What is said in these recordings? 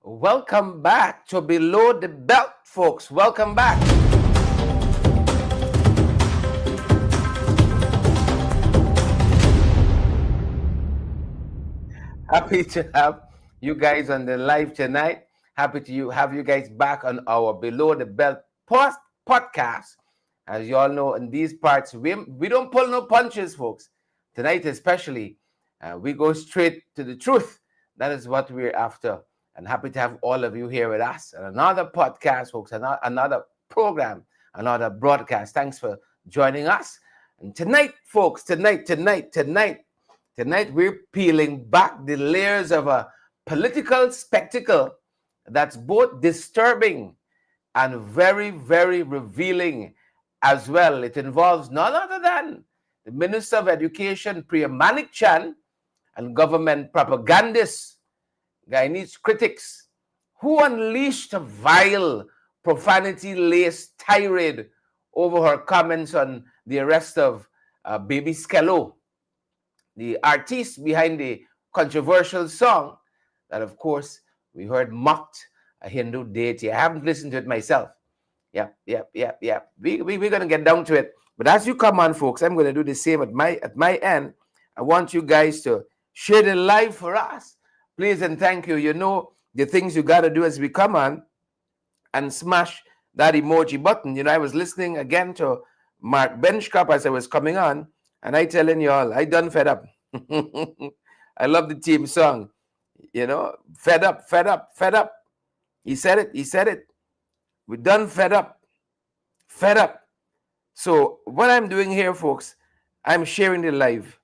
Welcome back to Below the Belt, folks. Welcome back. Happy to have you guys on the live tonight. Happy to have you guys back on our Below the Belt podcast. As you all know, in these parts, we don't pull no punches, folks. Tonight, especially, we go straight to the truth. That is what we're after. And happy to have all of you here with us. And another podcast, folks, another program, another broadcast. Thanks for joining us. And tonight, folks, tonight, we're peeling back the layers of a political spectacle that's both disturbing and very, very revealing as well. It involves none other than the Minister of Education, Priya Manik-Chan, and government propagandists, Guyanese critics, who unleashed a vile, profanity-laced tirade over her comments on the arrest of Baby Skello, the artist behind the controversial song that, of course, we heard mocked a Hindu deity. I haven't listened to it myself. Yep. We're going to get down to it. But as you come on, folks, I'm going to do the same at my end. I want you guys to share the live for us. Please and thank you. You know the things you got to do as we come on and smash that emoji button. You know, I was listening again to Mark Benchcup as I was coming on, and I telling you all, I done fed up. I love the team song. You know, fed up. He said it. We're done fed up. So what I'm doing here, folks, I'm sharing the live.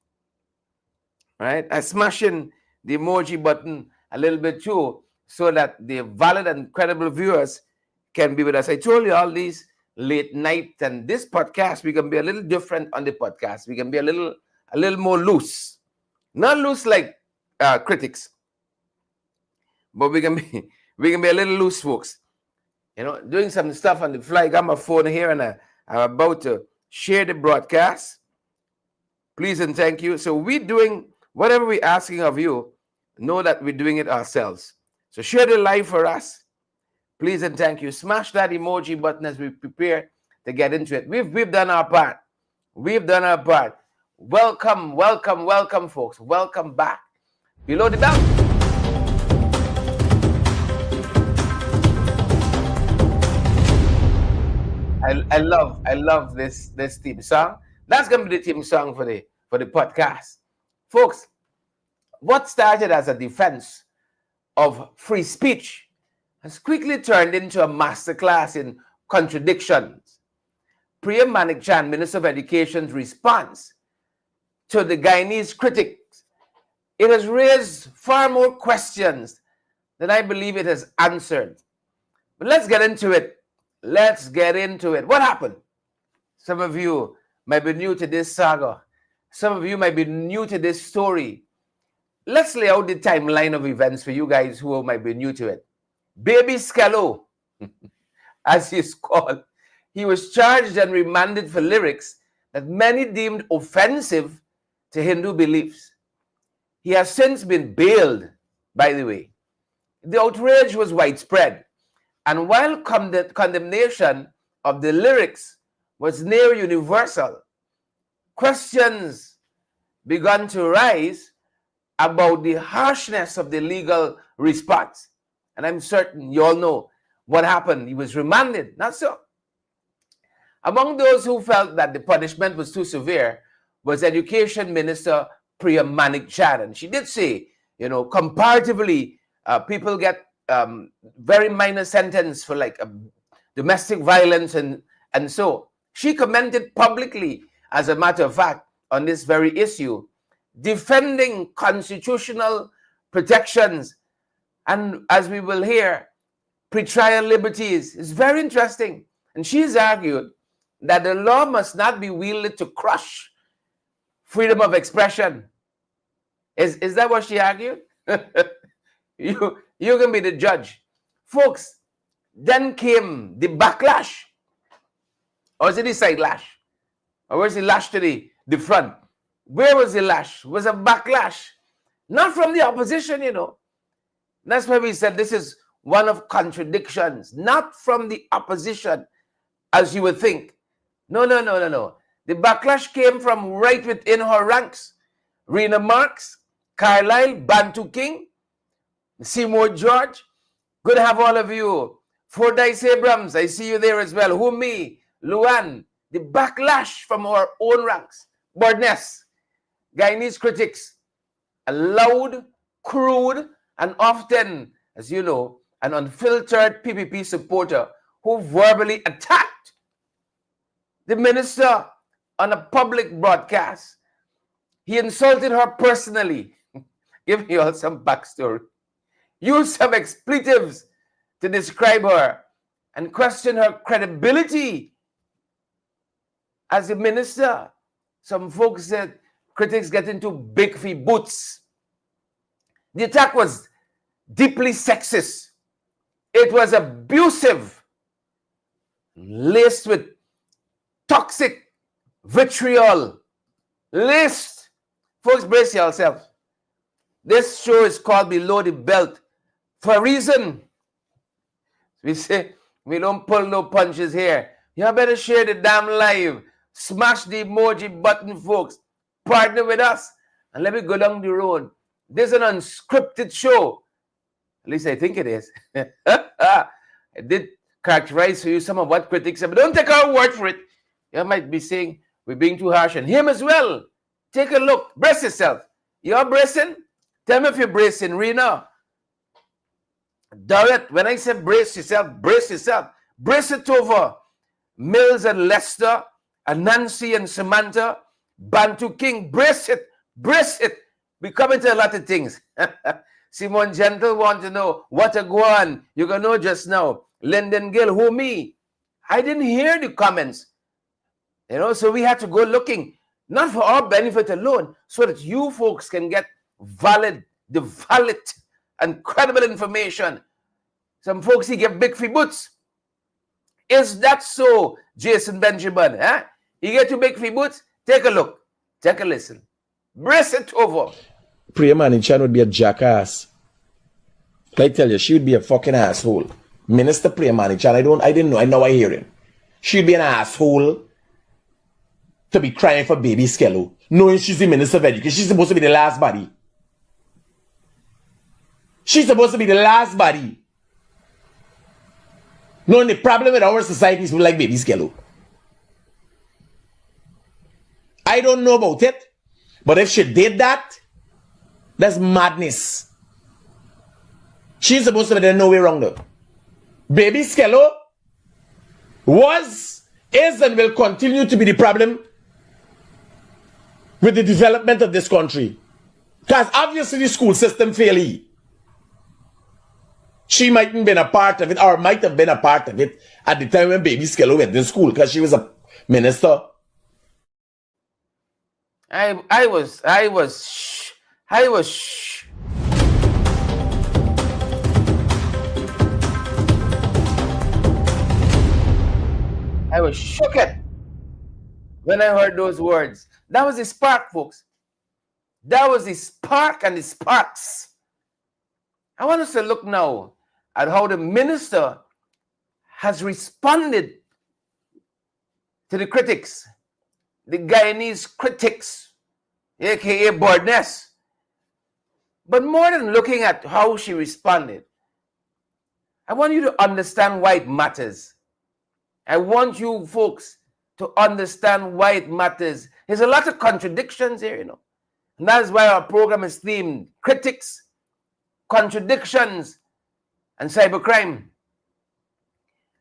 Right? I'm smashing the emoji button a little bit too, so that the valid and credible viewers can be with us. I told you all these late night and this podcast, we can be a little different on the podcast. We can be a little more loose. Not loose like critics, but we can be a little loose, folks. You know, doing some stuff on the fly. I got my phone here and I'm about to share the broadcast. Please and thank you. So we're doing whatever we're asking of you, know that we're doing it ourselves. So share the live for us. Please and thank you. Smash that emoji button as we prepare to get into it. We've done our part. Welcome, folks. Welcome back. Below the Belt. I love this theme song. That's gonna be the theme song for the podcast. Folks, what started as a defense of free speech has quickly turned into a masterclass in contradictions. Priya Manik-Chan, Minister of Education's response to the Guyanese critics, it has raised far more questions than I believe it has answered. But let's get into it. What happened? Some of you might be new to this saga. Some of you might be new to this story. Let's lay out the timeline of events for you guys who might be new to it. Baby Skello, as he's called, he was charged and remanded for lyrics that many deemed offensive to Hindu beliefs. He has since been bailed, by the way. The outrage was widespread, and while condemnation of the lyrics was near universal, questions began to rise about the harshness of the legal response. And I'm certain you all know what happened. He was remanded, not so. Among those who felt that the punishment was too severe was Education Minister Priya Manik-Chan. And she did say, you know, comparatively, people get very minor sentence for like domestic violence and so. She commented publicly, as a matter of fact, on this very issue, defending constitutional protections, and as we will hear, pretrial liberties. Is very interesting. And she's argued that the law must not be wielded to crush freedom of expression. Is that what she argued? You can be the judge. Folks, then came the backlash. Or is it the side lash? Or where's the lash to the front? Where was the lash? Was a backlash. Not from the opposition, you know. That's why we said this is one of contradictions, not from the opposition, as you would think. No. The backlash came from right within her ranks. Rena Marks, Carlisle, Bantu King, Seymour George. Good to have all of you. Fordyce Abrams, I see you there as well. Humi, Luan. The backlash from our own ranks. Bordness, Guyanese critics, a loud, crude, and often, as you know, an unfiltered PPP supporter who verbally attacked the minister on a public broadcast. He insulted her personally. Give you all some backstory. Used some expletives to describe her and question her credibility as a minister. Some folks said critics get into big fee boots. The attack was deeply sexist. It was abusive, laced with toxic vitriol. Laced. Folks, brace yourselves. This show is called Below the Belt for a reason. We say we don't pull no punches here. You better share the damn live. Smash the emoji button, folks. Partner with us and let me go down the road. This is an unscripted show. At least I think it is. I did characterize for you some of what critics say, but don't take our word for it. You might be saying we're being too harsh on him as well. Take a look. Brace yourself. You're bracing? Tell me if you're bracing, Rena. Dorrit, when I say brace yourself, brace yourself. Brace it over. Mills and Lester, and Nancy and Samantha, Bantu King, brace it, brace it. We come into a lot of things. Simon Gentle want to know what a go on. You can know just now. Lyndon Gill, who me? I didn't hear the comments. You know, so we had to go looking, not for our benefit alone, so that you folks can get valid and credible information. Some folks, he get big free boots. Is that so, Jason Benjamin? Huh? You get too big free boots? Take a look. Take a listen. Brace it over. Priya Manichan would be a jackass. Like I tell you, she would be a fucking asshole. Minister Priya Manichan, I didn't know. I know I hear it. She'd be an asshole to be crying for baby Skello, knowing she's the Minister of Education. She's supposed to be the last body. She's supposed to be the last body. Knowing the problem with our society is like baby Skello. I don't know about it, but if she did that, that's madness. She's supposed to be there, no way wrong though. Baby Skello was, is, and will continue to be the problem with the development of this country. Because obviously the school system failed. She might have been a part of it, or might have been a part of it at the time when baby Skello went to school, because she was a minister. I was shook when I heard those words. That was the spark, folks. That was the spark and the sparks. I want us to look now at how the minister has responded to the critics, the Guyanese critics, aka Bordness. But more than looking at how she responded, I want you to understand why it matters. I want you folks to understand why it matters. There's a lot of contradictions here, you know. And that's why our program is themed Critics, Contradictions, and Cybercrime.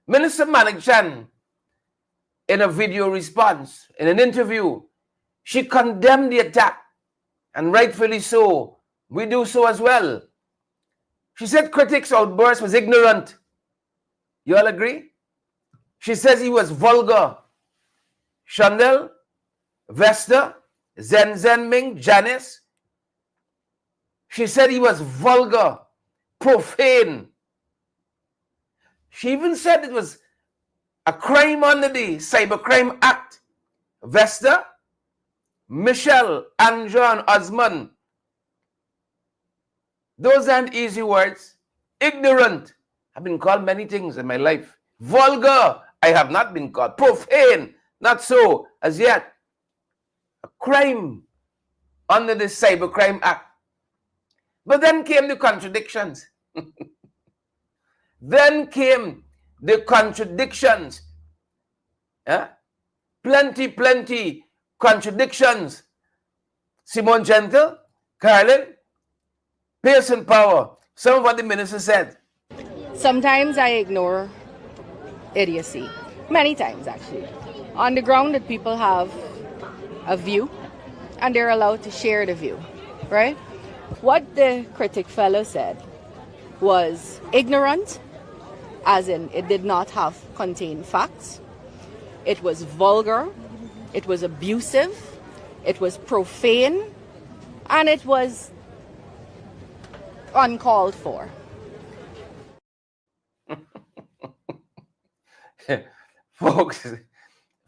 Minister Manichan, in a video response, in an interview, she condemned the attack, and rightfully so. We do so as well. She said critics' outburst was ignorant. You all agree? She says he was vulgar. Chandel, Vesta, Zen Ming, Janice. She said he was vulgar, profane. She even said it was a crime under the Cybercrime Act. Vesta, Michelle, Anja, and Osman. Those aren't easy words. Ignorant. I've been called many things in my life. Vulgar, I have not been called. Profane, not so as yet. A crime under the Cybercrime Act. But then came the contradictions. Then came the contradictions. Yeah? Plenty contradictions. Simone Gentle, Carlin, Pearson Power. Some of what the minister said. Sometimes I ignore idiocy. Many times, actually. On the ground that people have a view and they're allowed to share the view, right? What the critic fellow said was ignorant, as in it did not have contained facts. It was vulgar, it was abusive, it was profane, and it was uncalled for.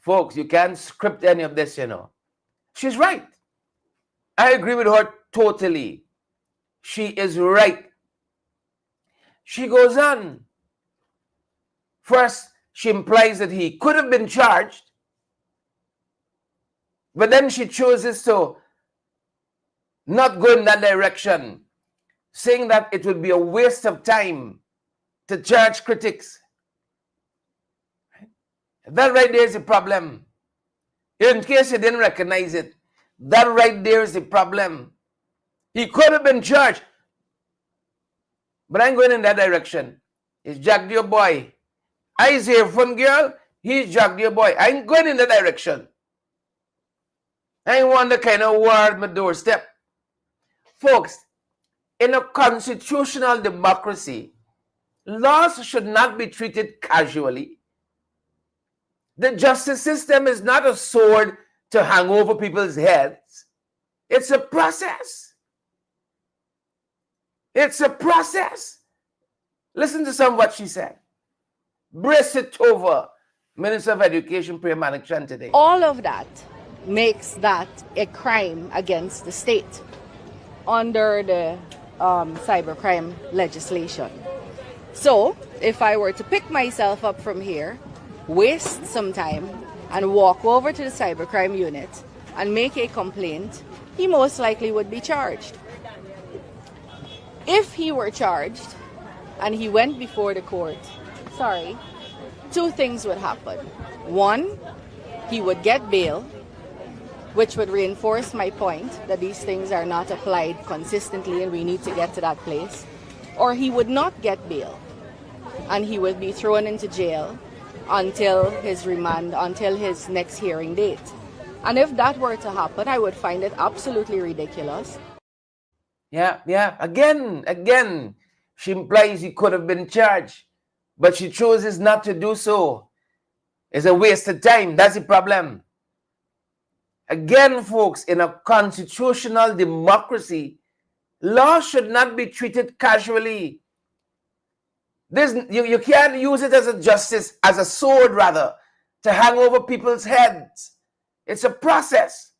Folks, you can't script any of this, you know. She's right. I agree with her totally. She is right. She goes on. First, she implies that he could have been charged, but then she chooses to not go in that direction, saying that it would be a waste of time to charge critics. That right there is the problem. In case you didn't recognize it, that right there is the problem. He could have been charged, but I'm going in that direction. He's jacked your boy. I say fun girl, he's jacked your boy. I ain't going in that direction. I ain't want the kind of war at my doorstep. Folks, in a constitutional democracy, laws should not be treated casually. The justice system is not a sword to hang over people's heads. It's a process. It's a process. Listen to some of what she said. Brace it over, Minister of Education, Priya Manikchan today. All of that makes that a crime against the state under the cybercrime legislation. So, if I were to pick myself up from here, waste some time, and walk over to the cybercrime unit and make a complaint, he most likely would be charged. If he were charged and he went before the court, two things would happen. One, he would get bail, which would reinforce my point that these things are not applied consistently and we need to get to that place. Or he would not get bail and he would be thrown into jail until his remand, until his next hearing date. And if that were to happen, I would find it absolutely ridiculous. Yeah. Again, she implies he could have been charged, but she chooses not to do so. It's a waste of time. That's the problem. Again, folks, in a constitutional democracy, law should not be treated casually. You can't use it as a justice, as a sword rather, to hang over people's heads. It's a process.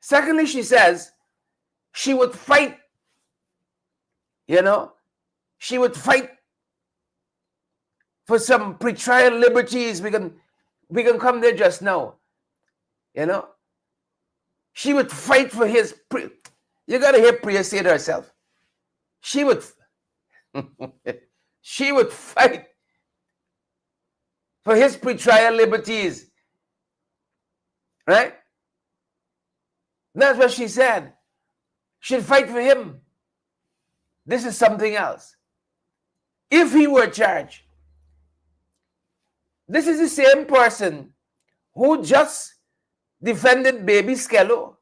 Secondly, she says she would fight, she would fight for some pretrial liberties. We can come there just now. She would fight for his you gotta hear Priya say it herself. She would she would fight for his pretrial liberties. Right? That's what she said. She'd fight for him. This is something else. If he were charged, this is the same person who just defended baby Skello.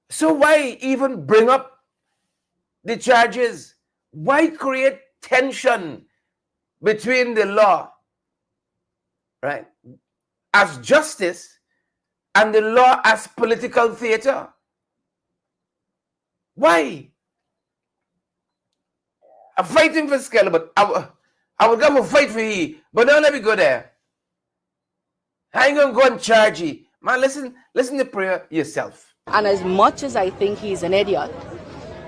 So why even bring up the charges? Why create tension between the law, right, as justice and the law as political theater? Why? I'm fighting for Skello, but I would go for fight for he, but don't let me go there. I ain't gonna go and charge you. Man, listen to prayer yourself. And as much as I think he's an idiot,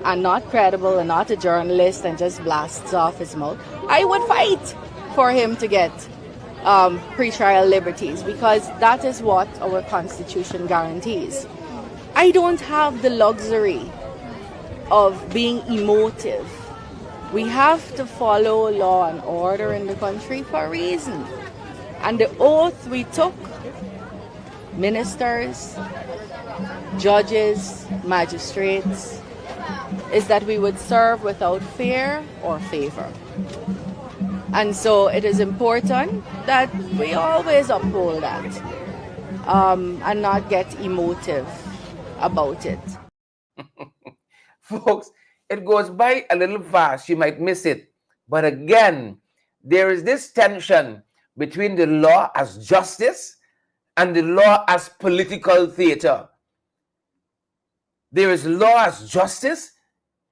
and not credible and not a journalist and just blasts off his mouth, I would fight for him to get pre-trial liberties, because that is what our Constitution guarantees. I don't have the luxury of being emotive. We have to follow law and order in the country for a reason. And the oath we took, ministers, judges, magistrates, is that we would serve without fear or favor. And so it is important that we always uphold that and not get emotive about it. Folks, it goes by a little fast. You might miss it. But again, there is this tension between the law as justice and the law as political theater. There is law as justice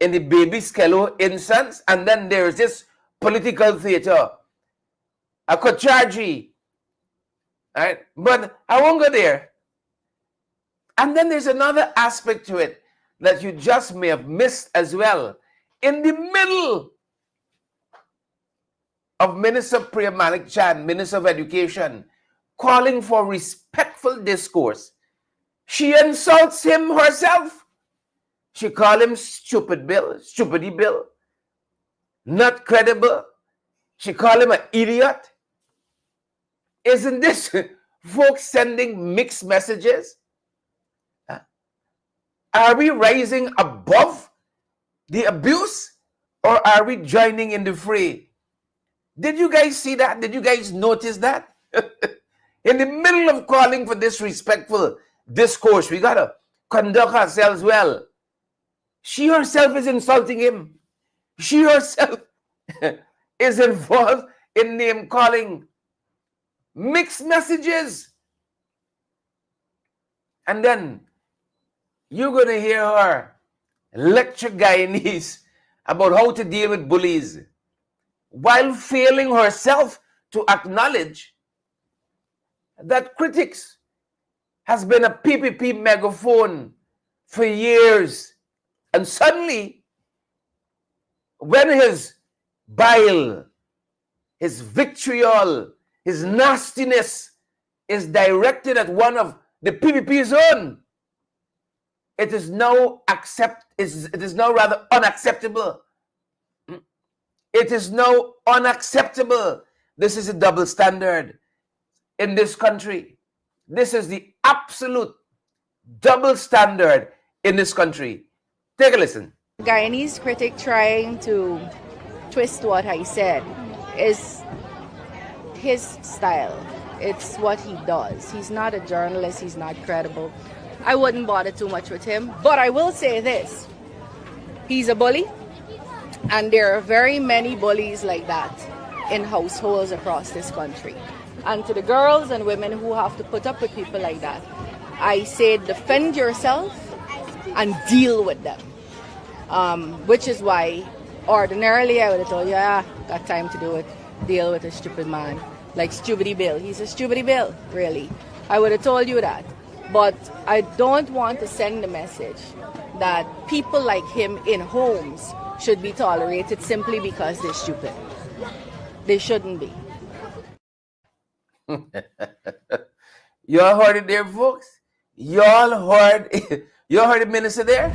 in the Baby Skello instance, and then there is this political theater, a Contradictions, right? But I won't go there. And then there's another aspect to it that you just may have missed as well. In the middle of Minister Priya Malik Chan, Minister of Education, calling for respectful discourse, she insults him herself. She calls him stupid Bill, stupidity Bill, not credible. She calls him an idiot. Isn't this folks sending mixed messages? Are we rising above the abuse, or are we joining in the fray? Did you guys see that? Did you guys notice that? In the middle of calling for disrespectful discourse, we got to conduct ourselves well. She herself is insulting him. She herself is involved in name calling, mixed messages. And then you're going to hear her lecture Guyanese about how to deal with bullies, while failing herself to acknowledge that critics has been a PPP megaphone for years. And suddenly, when his bile, his vitriol, his nastiness is directed at one of the PPP's own, it is now rather unacceptable. It is now unacceptable. This is a double standard in this country. This is the absolute double standard in this country. Take a listen. Guyanese critic trying to twist what I said is his style. It's what he does. He's not a journalist. He's not credible. I wouldn't bother too much with him. But I will say this. He's a bully. And there are very many bullies like that in households across this country. And to the girls and women who have to put up with people like that, I say defend yourself and deal with them. Which is why ordinarily I would have told you, got time to deal with a stupid man. Like Stupidity Bill. He's a Stupidity Bill, really. I would have told you that. But I don't want to send the message that people like him in homes should be tolerated simply because they're stupid. They shouldn't be. Y'all heard it there, folks? Y'all heard the minister there?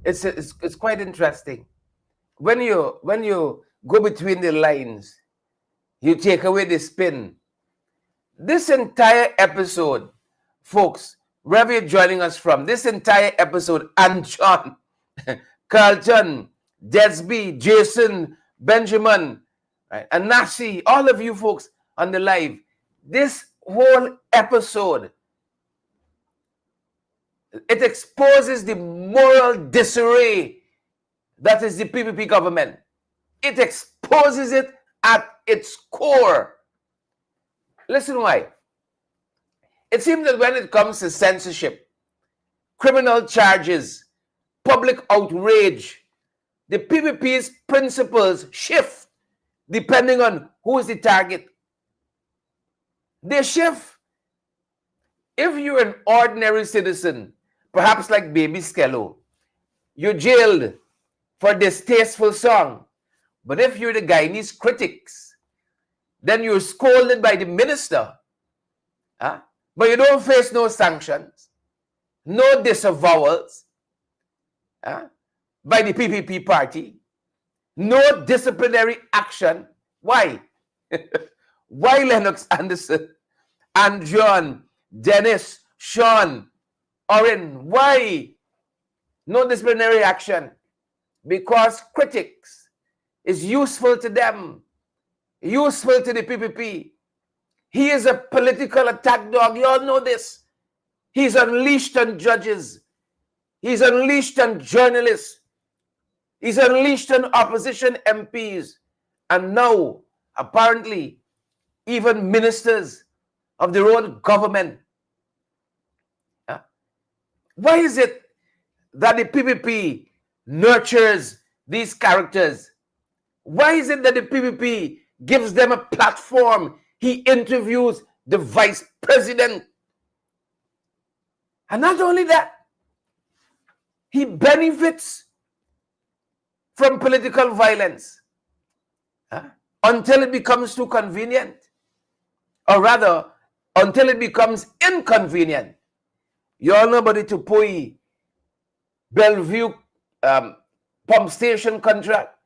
It's quite interesting. When you go between the lines, you take away the spin. This entire episode, folks, wherever you're joining us from, this entire episode, and John, Carlton, Desby, Jason, Benjamin, right, and Nasi, all of you folks on the live, this whole episode, it exposes the moral disarray that is the PPP government. It exposes it at its core. Listen why. It seems that when it comes to censorship, criminal charges, public outrage, the PPP's principles shift depending on who is the target. They shift. If you're an ordinary citizen, perhaps like Baby Skello, you're jailed for distasteful song. But if you're the Guyanese critics, then you're scolded by the minister. Huh? But you don't face no sanctions, no disavowals by the PPP party, no disciplinary action. Why? Why Lennox Anderson and John, Dennis, Sean, Orin? Why no disciplinary action? Because critics is useful to them, useful to the PPP. He is a political attack dog. You all know this. He's unleashed on judges. He's unleashed on journalists. He's unleashed on opposition MPs. And now, apparently, even ministers of their own government. Why is it that the PPP nurtures these characters? Why is it that the PPP gives them a platform? He interviews the vice president. And not only that, he benefits from political violence until it becomes too convenient. Or rather, until it becomes inconvenient. You all know about the Tupui Bellevue pump station contract.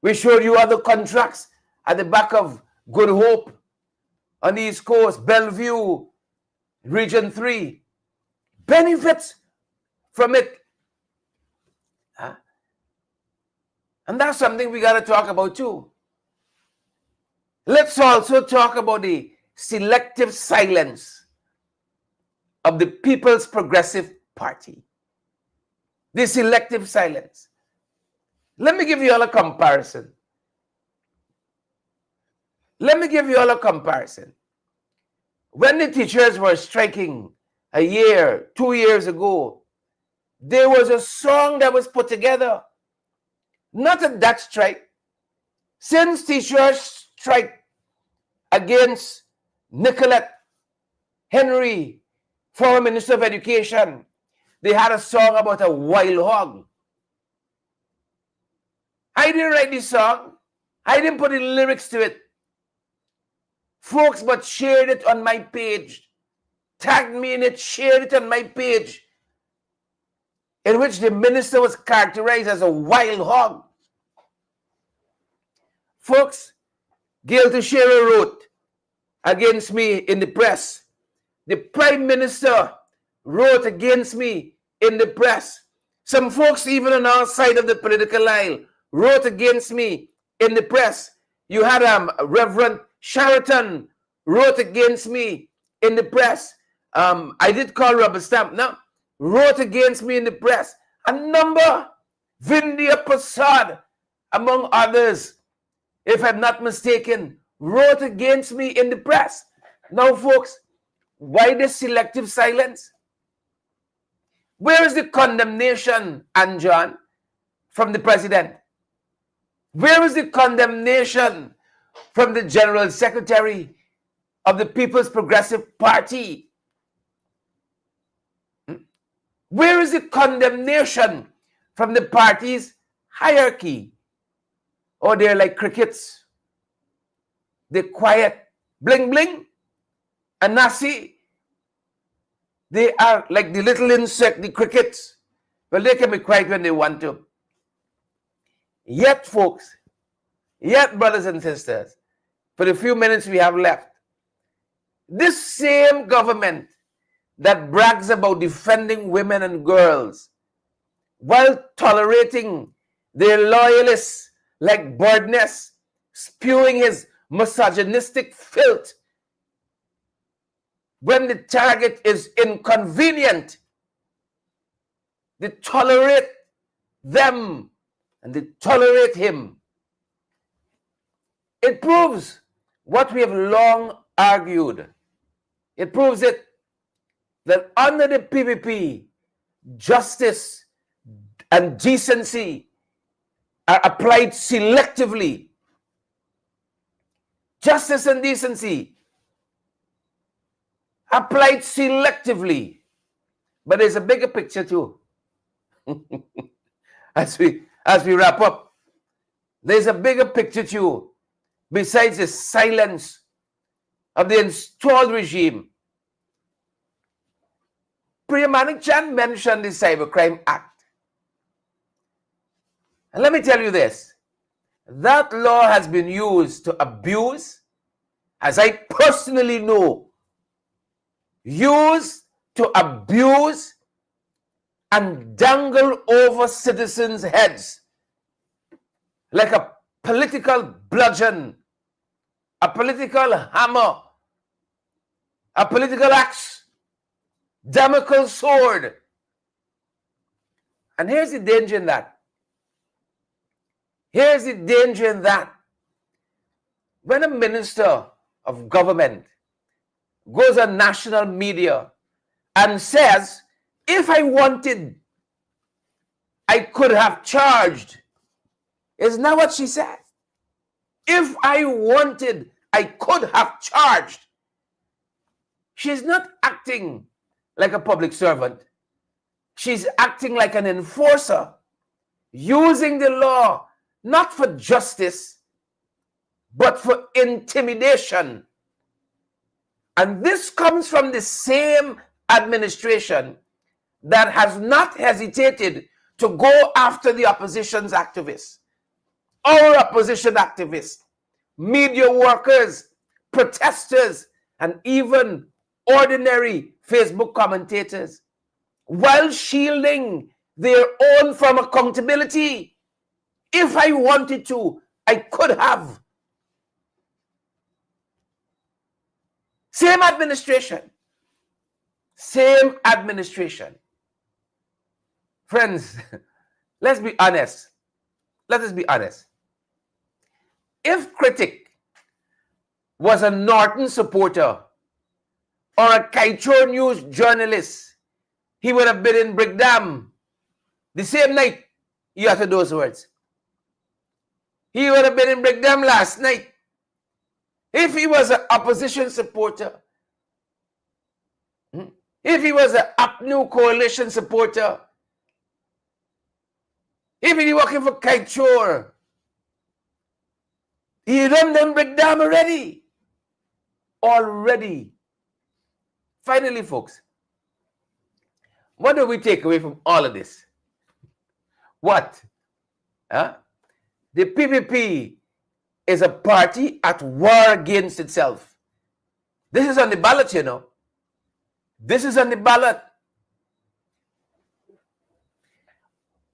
We showed you other contracts at the back of Good Hope on the East Coast, Bellevue, Region 3. Benefits from it. And that's something we got to talk about too. Let's also talk about the selective silence of the People's Progressive Party. The selective silence. Let me give you all a comparison. When the teachers were striking a year, 2 years ago, there was a song that was put together. Not at that strike. Since teachers strike against Nicolette Henry, former Minister of Education, they had a song about a wild hog. I didn't write this song. I didn't put the lyrics to it. Folks, but shared it on my page. Tagged me in it, shared it on my page. In which the minister was characterized as a wild hog. Folks, Gail Teixeira wrote against me in the press. The Prime Minister wrote against me in the press. Some folks, even on our side of the political aisle, wrote against me in the press. You had Reverend Sheraton wrote against me in the press. I did call Rubber Stamp now. Wrote against me in the press. A number, Vindia Prasad, among others, if I'm not mistaken, wrote against me in the press. Now, folks, why this selective silence? Where is the condemnation, Anjan, from the president? Where is the condemnation from the General Secretary of the People's Progressive Party? Where is the condemnation from the party's hierarchy? Or they're like crickets. They're quiet. Bling, bling. And Nasi. They are like the little insect, the crickets. Well, they can be quiet when they want to. Yet, folks, brothers and sisters, for the few minutes we have left, this same government that brags about defending women and girls while tolerating their loyalists like Birdness, spewing his misogynistic filth when the target is inconvenient, they tolerate them and they tolerate him. It proves what we have long argued. It proves it that under the PPP, justice and decency are applied selectively. Justice and decency applied selectively. But there's a bigger picture too. as we wrap up, there's a bigger picture too. Besides the silence of the installed regime, Priya Manikchan mentioned the Cybercrime Act. And let me tell you this. That law has been used to abuse, as I personally know, used to abuse and dangle over citizens' heads like a political bludgeon, a political hammer, a political axe, Damocles sword. And here's the danger in that. Here's the danger in that. When a minister of government goes on national media and says, if I wanted, I could have charged. Isn't that what she said? If I wanted, I could have charged. She's not acting like a public servant. She's acting like an enforcer, using the law not for justice, but for intimidation. And this comes from the same administration that has not hesitated to go after the opposition's activists, our opposition activists, media workers, protesters, and even ordinary Facebook commentators, while shielding their own from accountability. If I wanted to, I could have. Same administration. Same administration. Friends, let's be honest. Let us be honest. If Critic was a Norton supporter or a Kaichor News journalist, he would have been in Brickdam the same night he uttered those words. He would have been in Brickdam last night. If he was an opposition supporter, if he was an UPNU coalition supporter, if he was working for Kaichor, he done them Brickdam already. Already. Finally, folks, what do we take away from all of this? What? Huh? The PPP is a party at war against itself. This is on the ballot, you know. This is on the ballot.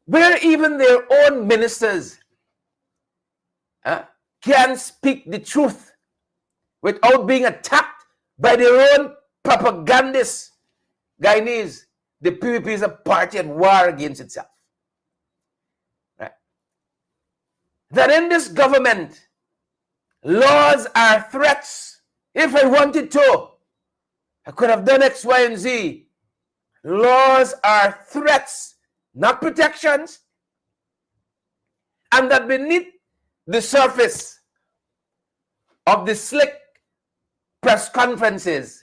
Where even their own ministers can speak the truth without being attacked by their own propagandists. Guyanese, the PPP is a party at war against itself. Right? That in this government, laws are threats. If I wanted to, I could have done X, Y, and Z. Laws are threats, not protections. And that beneath the surface of the slick press conferences,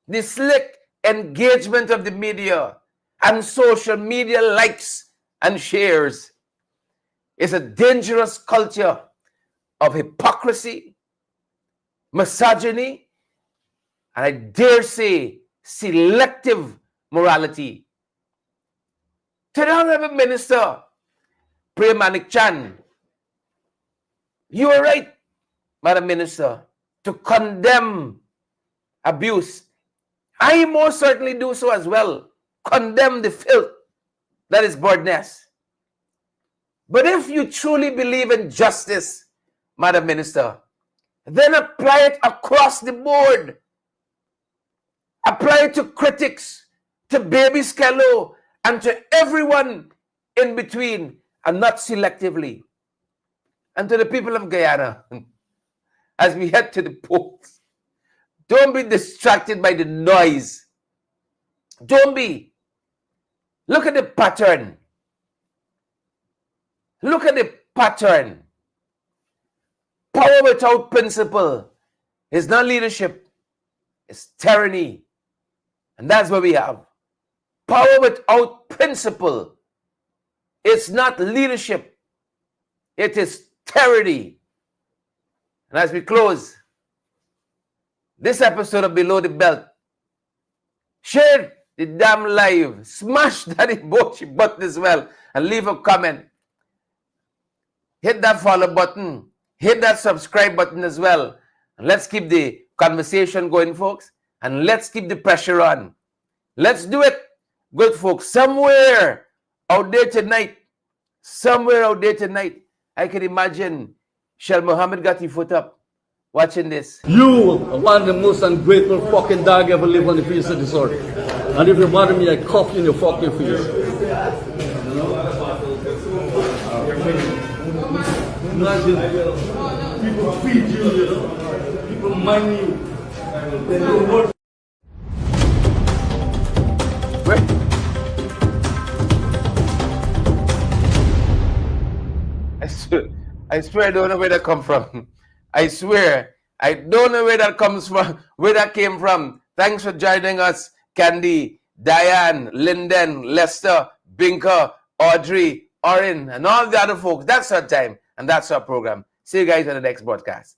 the slick engagement of the media and social media likes and shares, is a dangerous culture of hypocrisy, misogyny, and I dare say selective morality. To the Honorable Minister Priya Manikchan, you are right, Madam Minister, to condemn abuse. I most certainly do so as well. Condemn the filth that is Birdnest. But if you truly believe in justice, Madam Minister, then apply it across the board. Apply it to critics, to Baby Skello, and to everyone in between, and not selectively. And to the people of Guyana, as we head to the polls, don't be distracted by the noise. Don't be. Look at the pattern. Look at the pattern. Power without principle is not leadership, it's tyranny. And that's what we have. Power without principle. It's not leadership. It is tyranny. And as we close this episode of Below the Belt, share the damn live. Smash that emoji button as well. And leave a comment. Hit that follow button. Hit that subscribe button as well. And let's keep the conversation going, folks. And let's keep the pressure on. Let's do it. Good, folks. Somewhere out there tonight, I can imagine Shell Muhammad got his foot up watching this. You are one of the most ungrateful fucking dog ever lived on the face of this earth. And if you bother me, I cough you in your fucking face. People feed you, people mind you. They don't work. I swear I don't know where that come from. I swear I don't know where that comes from, where that came from. Thanks for joining us, Candy, Diane, Linden, Lester, Binker, Audrey, Orin, and all the other folks. That's our time and that's our program. See you guys on the next broadcast.